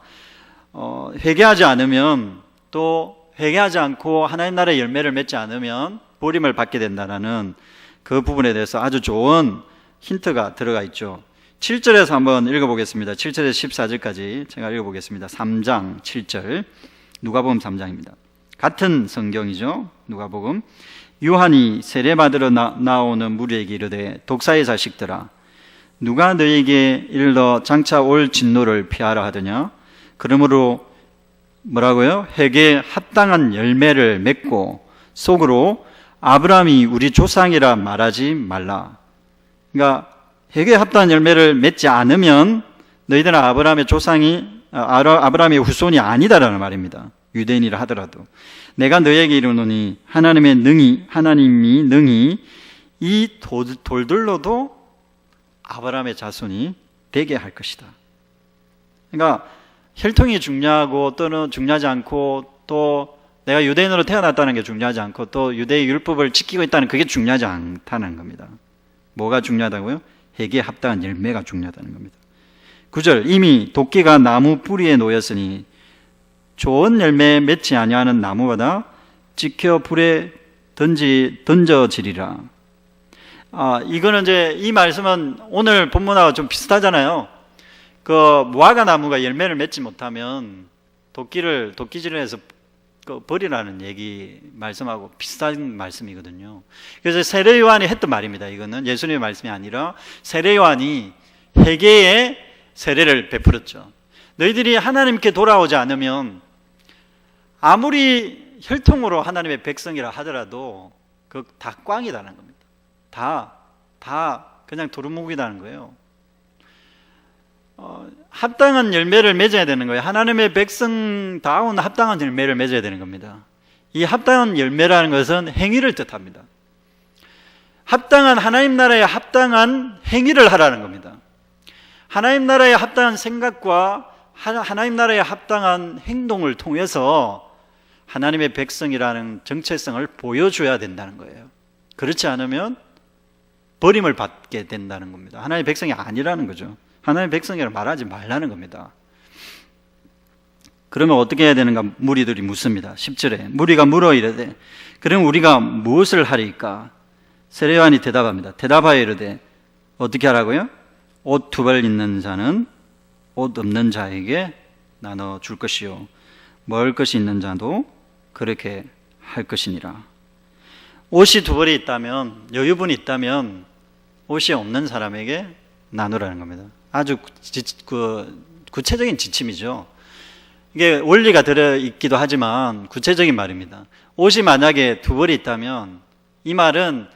회개하지 않으면 또 회개하지 않고 하나님 나라의 열매를 맺지 않으면 버림을 받게 된다는 그 부분에 대해서 아주 좋은 힌트가 들어가 있죠. 7절에서 한번 읽어보겠습니다. 7절에서 14절까지 제가 읽어보겠습니다. 3장 7절 누가복음 3장입니다. 같은 성경이죠. 누가복음. 요한이 세례받으러 나오는 무리에게 이르되 독사의 자식들아 누가 너에게 일러 장차 올 진노를 피하라 하더냐. 그러므로 뭐라고요? 회개에 합당한 열매를 맺고 속으로 아브라함이 우리 조상이라 말하지 말라. 그러니까 회개에 합당한 열매를 맺지 않으면 너희들은 아브라함의 조상이 아브라함의 후손이 아니다라는 말입니다. 유대인이라 하더라도. 내가 너에게 이르노니 하나님이 능히 이 돌들로도 아브라함의 자손이 되게 할 것이다. 그러니까 혈통이 중요하고 또는 중요하지 않고, 또 내가 유대인으로 태어났다는 게 중요하지 않고, 또 유대의 율법을 지키고 있다는 그게 중요하지 않다는 겁니다. 뭐가 중요하다고요? 해기에 합당한 열매가 중요하다는 겁니다. 9절, 이미 도끼가 나무 뿌리에 놓였으니 좋은 열매 맺지 아니하는 나무보다 지켜 불에 던져지리라. 이거는 이제 이 말씀은 오늘 본문하고 좀 비슷하잖아요. 그 무화과 나무가 열매를 맺지 못하면 도끼질을 해서 버리라는 얘기 말씀하고 비슷한 말씀이거든요. 그래서 세례 요한이 했던 말입니다. 이거는 예수님의 말씀이 아니라 세례 요한이 회개의 세례를 베풀었죠. 너희들이 하나님께 돌아오지 않으면 아무리 혈통으로 하나님의 백성이라 하더라도 그 다 꽝이라는 겁니다. 다 그냥 도루묵이라는 거예요. 합당한 열매를 맺어야 되는 거예요. 하나님의 백성다운 합당한 열매를 맺어야 되는 겁니다. 이 합당한 열매라는 것은 행위를 뜻합니다. 합당한 하나님 나라에 합당한 행위를 하라는 겁니다. 하나님 나라에 합당한 생각과 하나님 나라에 합당한 행동을 통해서 하나님의 백성이라는 정체성을 보여줘야 된다는 거예요. 그렇지 않으면 버림을 받게 된다는 겁니다. 하나님의 백성이 아니라는 거죠. 하나님의 백성이라고 말하지 말라는 겁니다. 그러면 어떻게 해야 되는가 무리들이 묻습니다. 10절에 무리가 물어 이르되 그럼 우리가 무엇을 하리까? 세례 요한이 대답합니다. 대답하여 이르되 어떻게 하라고요? 옷 두 벌 있는 자는 옷 없는 자에게 나눠 줄 것이요 먹을 것이 있는 자도 그렇게 할 것이니라. 옷이 두 벌이 있다면, 여유분이 있다면 옷이 없는 사람에게 나누라는 겁니다. 아주 구체적인 지침이죠. 이게 원리가 들어있기도 하지만 구체적인 말입니다. 옷이 만약에 두 벌이 있다면 이 말은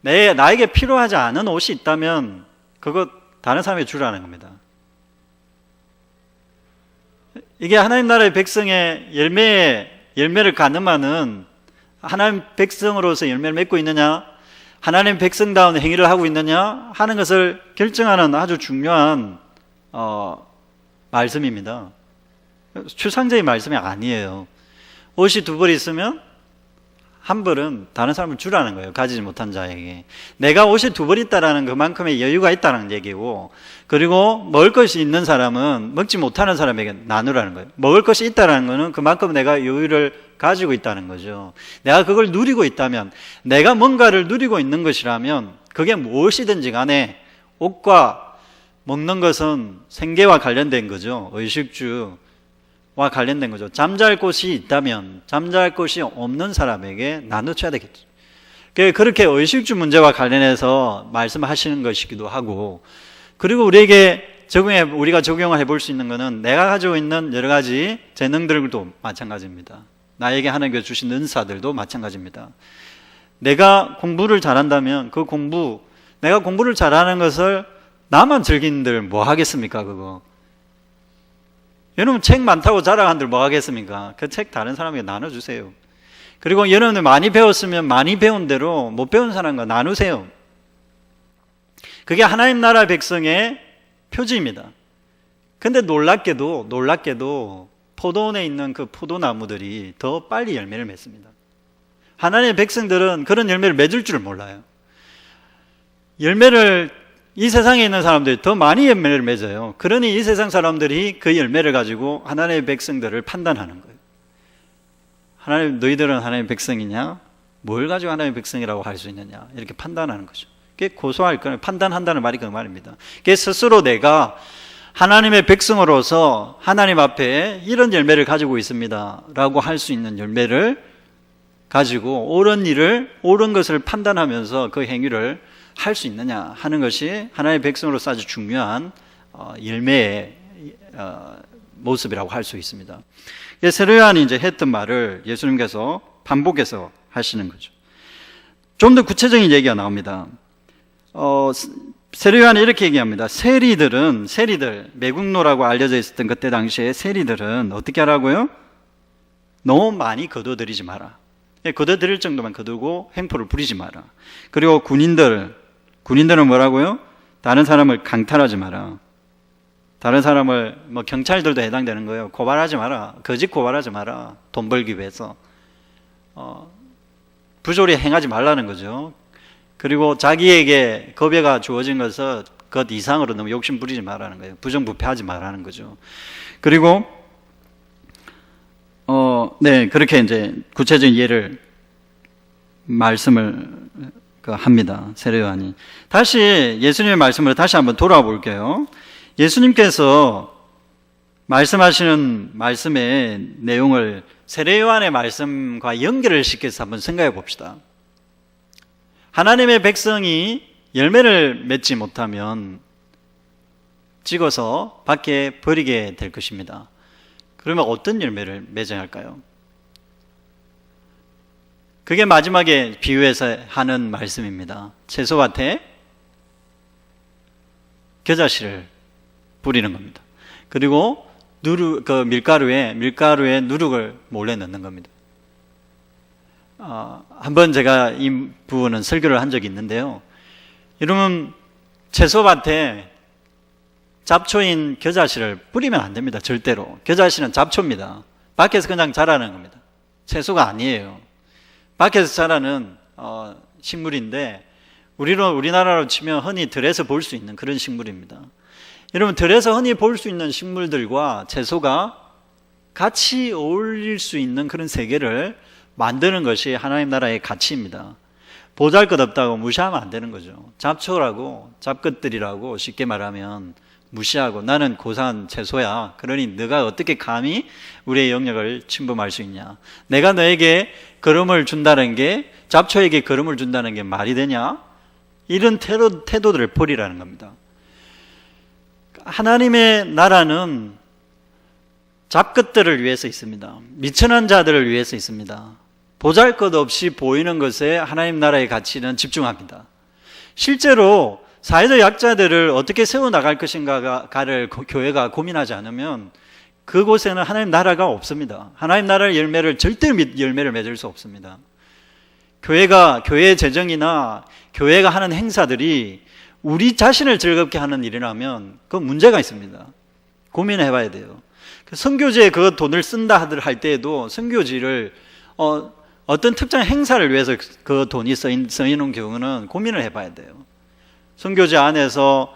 나에게 필요하지 않은 옷이 있다면 그거 다른 사람에게 주라는 겁니다. 이게 하나님 나라의 백성의 열매를 가늠하는, 하나님 백성으로서 열매를 맺고 있느냐, 하나님 백성다운 행위를 하고 있느냐 하는 것을 결정하는 아주 중요한 말씀입니다. 추상적인 말씀이 아니에요. 옷이 두 벌이 있으면 한 벌은 다른 사람을 주라는 거예요. 가지지 못한 자에게. 내가 옷이 두 벌 있다라는 그만큼의 여유가 있다는 얘기고, 그리고 먹을 것이 있는 사람은 먹지 못하는 사람에게 나누라는 거예요. 먹을 것이 있다는 거는 그만큼 내가 여유를 가지고 있다는 거죠. 내가 그걸 누리고 있다면, 내가 뭔가를 누리고 있는 것이라면 그게 무엇이든지 간에 옷과 먹는 것은 생계와 관련된 거죠. 의식주와 관련된 거죠. 잠잘 곳이 있다면 잠잘 곳이 없는 사람에게 나눠줘야 되겠죠. 그렇게 의식주 문제와 관련해서 말씀하시는 것이기도 하고, 그리고 우리가 적용해 볼 수 있는 것은 내가 가지고 있는 여러 가지 재능들도 마찬가지입니다. 나에게 하나님께서 주신 은사들도 마찬가지입니다. 내가 공부를 잘한다면 내가 공부를 잘하는 것을 나만 즐긴들 뭐 하겠습니까? 그거 여러분 책 많다고 자랑한들 뭐 하겠습니까? 그 책 다른 사람에게 나눠주세요. 그리고 여러분들 많이 배웠으면 많이 배운 대로 못 배운 사람과 나누세요. 그게 하나님 나라 백성의 표지입니다. 근데 놀랍게도 포도원에 있는 그 포도나무들이 더 빨리 열매를 맺습니다. 하나님의 백성들은 그런 열매를 맺을 줄 몰라요. 이 세상에 있는 사람들이 더 많이 열매를 맺어요. 그러니 이 세상 사람들이 그 열매를 가지고 하나님의 백성들을 판단하는 거예요. 너희들은 하나님의 백성이냐? 뭘 가지고 하나님의 백성이라고 할 수 있느냐? 이렇게 판단하는 거죠. 그게 고소할 거예요. 판단한다는 말이 그 말입니다. 그게 스스로 내가 하나님의 백성으로서 하나님 앞에 이런 열매를 가지고 있습니다 라고 할 수 있는 열매를 가지고 옳은 것을 판단하면서 그 행위를 할 수 있느냐 하는 것이 하나님의 백성으로서 아주 중요한 열매의 모습이라고 할 수 있습니다. 세례 요한이 이제 했던 말을 예수님께서 반복해서 하시는 거죠. 좀 더 구체적인 얘기가 나옵니다. 세례요한이 이렇게 얘기합니다. 세리들, 매국노라고 알려져 있었던 그때 당시에 세리들은 어떻게 하라고요? 너무 많이 거둬들이지 마라. 거둬들일 정도만 거두고 횡포를 부리지 마라. 그리고 군인들은 뭐라고요? 다른 사람을 강탈하지 마라. 다른 사람을, 경찰들도 해당되는 거예요. 고발하지 마라. 거짓 고발하지 마라. 돈 벌기 위해서. 부조리 행하지 말라는 거죠. 그리고 자기에게 겁여가 주어진 것을 그 이상으로 너무 욕심 부리지 말라는 거예요. 부정부패하지 말라는 거죠. 그리고 그렇게 이제 구체적인 예를 말씀을 합니다. 세례요한이. 다시 예수님의 말씀으로 다시 한번 돌아볼게요. 예수님께서 말씀하시는 말씀의 내용을 세례요한의 말씀과 연결을 시켜서 한번 생각해 봅시다. 하나님의 백성이 열매를 맺지 못하면 찍어서 밖에 버리게 될 것입니다. 그러면 어떤 열매를 맺어야 할까요? 그게 마지막에 비유해서 하는 말씀입니다. 채소밭에 겨자씨를 뿌리는 겁니다. 그리고 밀가루에 누룩을 몰래 넣는 겁니다. 한번 제가 이 부분은 설교를 한 적이 있는데요. 여러분, 채소밭에 잡초인 겨자씨를 뿌리면 안 됩니다. 절대로. 겨자씨는 잡초입니다. 밖에서 그냥 자라는 겁니다. 채소가 아니에요. 밖에서 자라는 식물인데 우리나라로 치면 흔히 들에서 볼 수 있는 그런 식물입니다. 여러분, 들에서 흔히 볼 수 있는 식물들과 채소가 같이 어울릴 수 있는 그런 세계를 만드는 것이 하나님 나라의 가치입니다. 보잘것없다고 무시하면 안 되는 거죠. 잡초라고, 잡것들이라고 쉽게 말하면 무시하고, 나는 고사한 채소야. 그러니 네가 어떻게 감히 우리의 영역을 침범할 수 있냐. 내가 너에게 거름을 준다는 게, 잡초에게 거름을 준다는 게 말이 되냐? 이런 태도들을 버리라는 겁니다. 하나님의 나라는 잡것들을 위해서 있습니다. 미천한 자들을 위해서 있습니다. 보잘것없이 보이는 것에 하나님 나라의 가치는 집중합니다. 실제로 사회적 약자들을 어떻게 세워나갈 것인가를 교회가 고민하지 않으면 그곳에는 하나님 나라가 없습니다. 하나님 나라의 열매를 절대 열매를 맺을 수 없습니다. 교회의 재정이나 교회가 하는 행사들이 우리 자신을 즐겁게 하는 일이라면 그 문제가 있습니다. 고민해 봐야 돼요. 선교지에 그 돈을 쓴다 할 때에도 선교지를 어떤 특정 행사를 위해서 그 돈이 쓰이는 경우는 고민을 해봐야 돼요. 선교지 안에서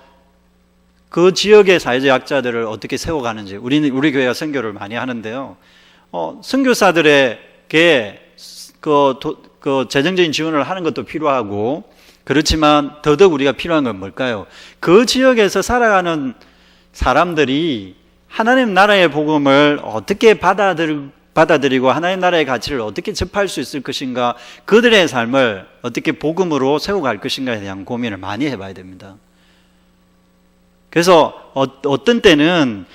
그 지역의 사회적 약자들을 어떻게 세워가는지, 우리 교회가 선교를 많이 하는데요. 선교사들에게 그 재정적인 지원을 하는 것도 필요하고, 그렇지만 더더욱 우리가 필요한 건 뭘까요? 그 지역에서 살아가는 사람들이 하나님 나라의 복음을 어떻게 받아들이고 하나님 나라의 가치를 어떻게 접할 수 있을 것인가, 그들의 삶을 어떻게 복음으로 세워갈 것인가에 대한 고민을 많이 해봐야 됩니다. 그래서 어떤 때는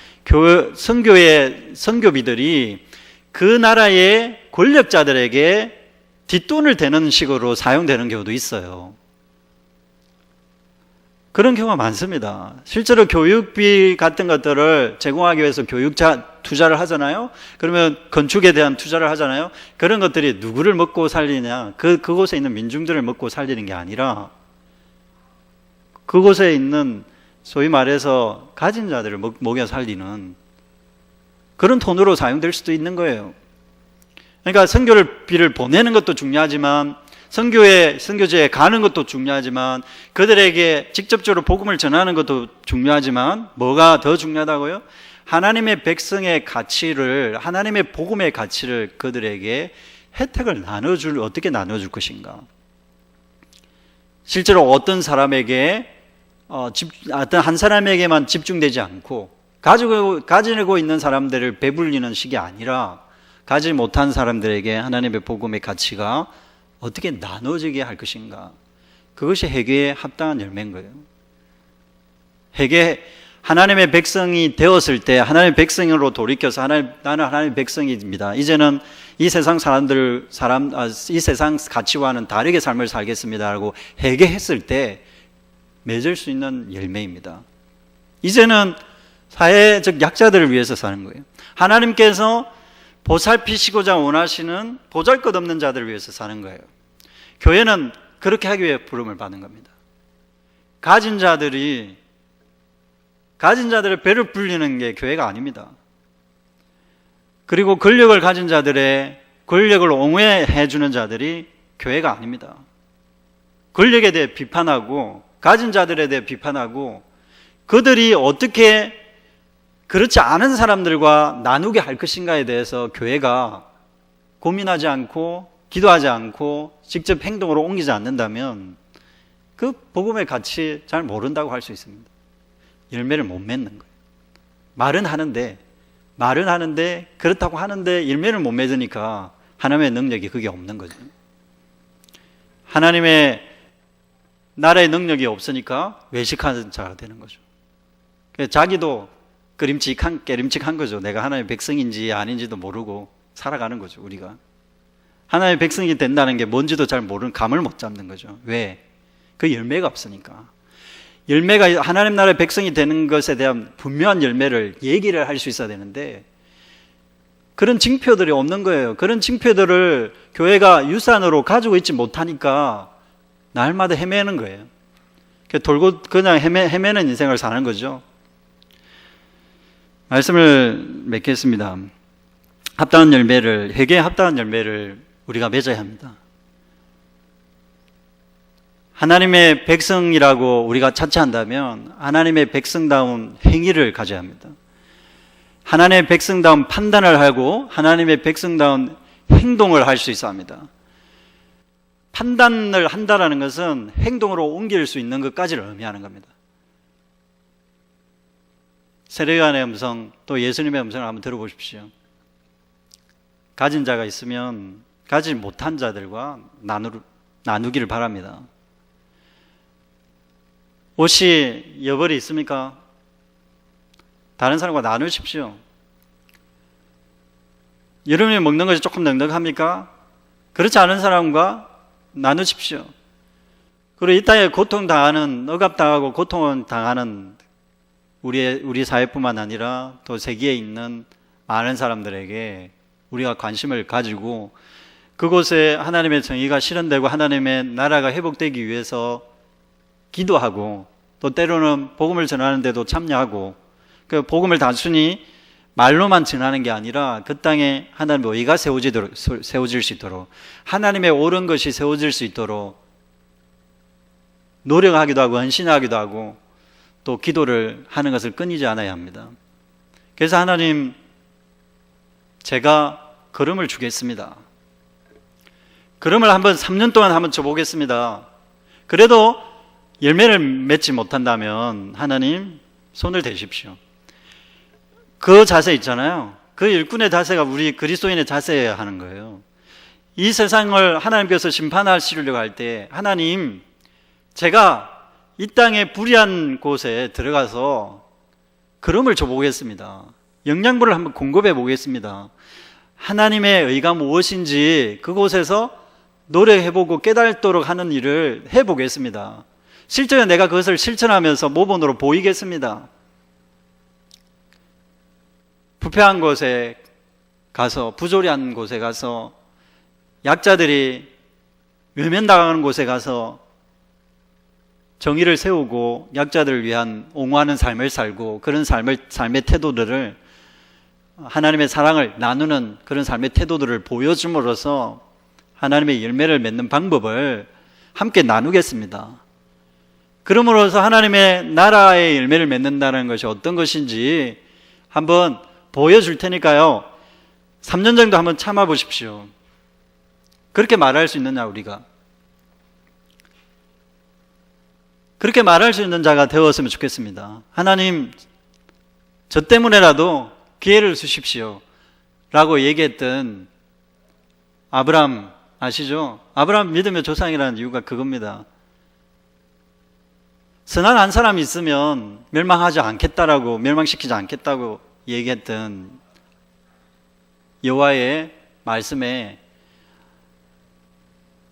선교비들이 그 나라의 권력자들에게 뒷돈을 대는 식으로 사용되는 경우도 있어요. 그런 경우가 많습니다. 실제로 교육비 같은 것들을 제공하기 위해서 투자를 하잖아요. 그러면 건축에 대한 투자를 하잖아요. 그런 것들이 누구를 먹고 살리냐, 그곳에 있는 민중들을 먹고 살리는 게 아니라 그곳에 있는 소위 말해서 가진 자들을 먹여 살리는 그런 돈으로 사용될 수도 있는 거예요. 그러니까 선교비를 보내는 것도 중요하지만, 선교지에 가는 것도 중요하지만, 그들에게 직접적으로 복음을 전하는 것도 중요하지만, 뭐가 더 중요하다고요? 하나님의 백성의 가치를, 하나님의 복음의 가치를 그들에게 혜택을 어떻게 나눠줄 것인가. 실제로 어떤 사람에게, 어떤 한 사람에게만 집중되지 않고, 가지고 있는 사람들을 배불리는 식이 아니라, 가지 못한 사람들에게 하나님의 복음의 가치가 어떻게 나눠지게 할 것인가. 그것이 회개의 합당한 열매인 거예요. 하나님의 백성이 되었을 때 하나님의 백성으로 돌이켜서 나는 하나님의 백성입니다. 이제는 이 세상 이 세상 가치와는 다르게 삶을 살겠습니다. 라고 회개했을 때 맺을 수 있는 열매입니다. 이제는 사회적 약자들을 위해서 사는 거예요. 하나님께서 보살피시고자 원하시는 보잘것없는 자들을 위해서 사는 거예요. 교회는 그렇게 하기 위해 부름을 받는 겁니다. 가진 자들의 배를 불리는 게 교회가 아닙니다. 그리고 권력을 가진 자들의 권력을 옹호해 주는 자들이 교회가 아닙니다. 권력에 대해 비판하고 가진 자들에 대해 비판하고 그들이 어떻게 그렇지 않은 사람들과 나누게 할 것인가에 대해서 교회가 고민하지 않고 기도하지 않고 직접 행동으로 옮기지 않는다면 그 복음의 가치 잘 모른다고 할 수 있습니다. 열매를 못 맺는 거예요. 말은 하는데 그렇다고 하는데 열매를 못 맺으니까 하나님의 능력이 그게 없는 거죠. 하나님의 나라의 능력이 없으니까 외식하는 자가 되는 거죠. 자기도 깨림칙한 거죠. 내가 하나님의 백성인지 아닌지도 모르고 살아가는 거죠. 우리가 하나님의 백성이 된다는 게 뭔지도 잘 모르는 감을 못 잡는 거죠. 왜? 그 열매가 없으니까. 열매가 하나님 나라의 백성이 되는 것에 대한 분명한 열매를 얘기를 할 수 있어야 되는데 그런 징표들이 없는 거예요. 그런 징표들을 교회가 유산으로 가지고 있지 못하니까 날마다 헤매는 거예요. 돌고 그냥 헤매는 인생을 사는 거죠. 말씀을 맺겠습니다. 회개에 합당한 열매를 우리가 맺어야 합니다. 하나님의 백성이라고 우리가 자처한다면 하나님의 백성다운 행위를 가져야 합니다. 하나님의 백성다운 판단을 하고 하나님의 백성다운 행동을 할 수 있어야 합니다. 판단을 한다는 것은 행동으로 옮길 수 있는 것까지를 의미하는 겁니다. 세례요한의 음성 또 예수님의 음성을 한번 들어보십시오. 가진 자가 있으면 가지 못한 자들과 나누기를 바랍니다. 옷이 여벌이 있습니까? 다른 사람과 나누십시오. 여러분이 먹는 것이 조금 넉넉합니까? 그렇지 않은 사람과 나누십시오. 그리고 이 땅에 고통당하는, 억압당하고 고통을 당하는 우리 사회뿐만 아니라 또 세계에 있는 많은 사람들에게 우리가 관심을 가지고 그곳에 하나님의 정의가 실현되고 하나님의 나라가 회복되기 위해서 기도하고 또 때로는 복음을 전하는데도 참여하고 그 복음을 단순히 말로만 전하는 게 아니라 그 땅에 하나님의 의가 세워질 수 있도록 하나님의 옳은 것이 세워질 수 있도록 노력하기도 하고 헌신하기도 하고 또 기도를 하는 것을 끊이지 않아야 합니다. 그래서 하나님, 제가 걸음을 주겠습니다. 걸음을 3년 동안 한번 줘보겠습니다. 그래도 열매를 맺지 못한다면 하나님 손을 대십시오. 그 자세 있잖아요. 그 일꾼의 자세가 우리 그리스도인의 자세여야 하는 거예요. 이 세상을 하나님께서 심판하시려고 할 때 하나님, 제가 이 땅의 불의한 곳에 들어가서 걸음을 줘보겠습니다. 영양분을 한번 공급해 보겠습니다. 하나님의 의가 무엇인지 그곳에서 노력해보고 깨닫도록 하는 일을 해보겠습니다. 실제로 내가 그것을 실천하면서 모범으로 보이겠습니다. 부패한 곳에 가서, 부조리한 곳에 가서, 약자들이 외면당하는 곳에 가서 정의를 세우고 약자들을 위한 옹호하는 삶을 살고 그런 삶의 태도들을, 하나님의 사랑을 나누는 그런 삶의 태도들을 보여줌으로써 하나님의 열매를 맺는 방법을 함께 나누겠습니다. 그러므로서 하나님의 나라의 열매를 맺는다는 것이 어떤 것인지 한번 보여줄 테니까요, 3년 정도 한번 참아보십시오. 그렇게 말할 수 있느냐, 우리가? 그렇게 말할 수 있는 자가 되었으면 좋겠습니다. 하나님, 저 때문에라도 기회를 주십시오 라고 얘기했던 아브람 아시죠? 아브람 믿음의 조상이라는 이유가 그겁니다. 선한 한 사람이 있으면 멸망시키지 않겠다고 얘기했던 여호와의 말씀에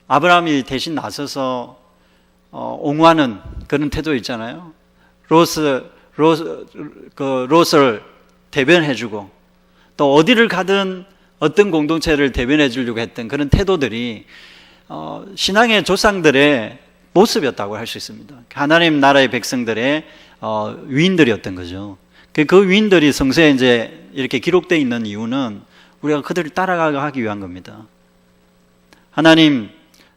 아브라함이 대신 나서서 옹호하는 그런 태도 있잖아요. 롯을 대변해주고 또 어디를 가든 어떤 공동체를 대변해 주려고 했던 그런 태도들이 신앙의 조상들의 모습이었다고 할 수 있습니다. 하나님 나라의 백성들의 위인들이었던 거죠. 그 위인들이 성서에 이제 이렇게 기록되어 있는 이유는 우리가 그들을 따라가기 위한 겁니다. 하나님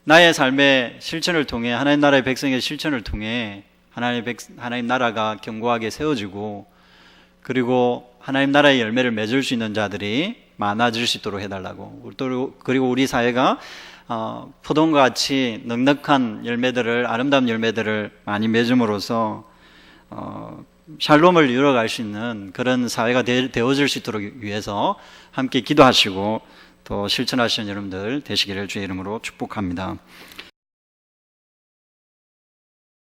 나의 삶의 실천을 통해 하나님 나라의 백성의 실천을 통해 하나님 나라가 견고하게 세워지고 그리고 하나님 나라의 열매를 맺을 수 있는 자들이 많아질 수 있도록 해달라고. 그리고 우리 사회가 포도원과 같이 넉넉한 열매들을, 아름다운 열매들을 많이 맺음으로써 샬롬을 이루어갈 수 있는 그런 사회가 되어질 수 있도록 위해서 함께 기도하시고 또 실천하시는 여러분들 되시기를 주의 이름으로 축복합니다.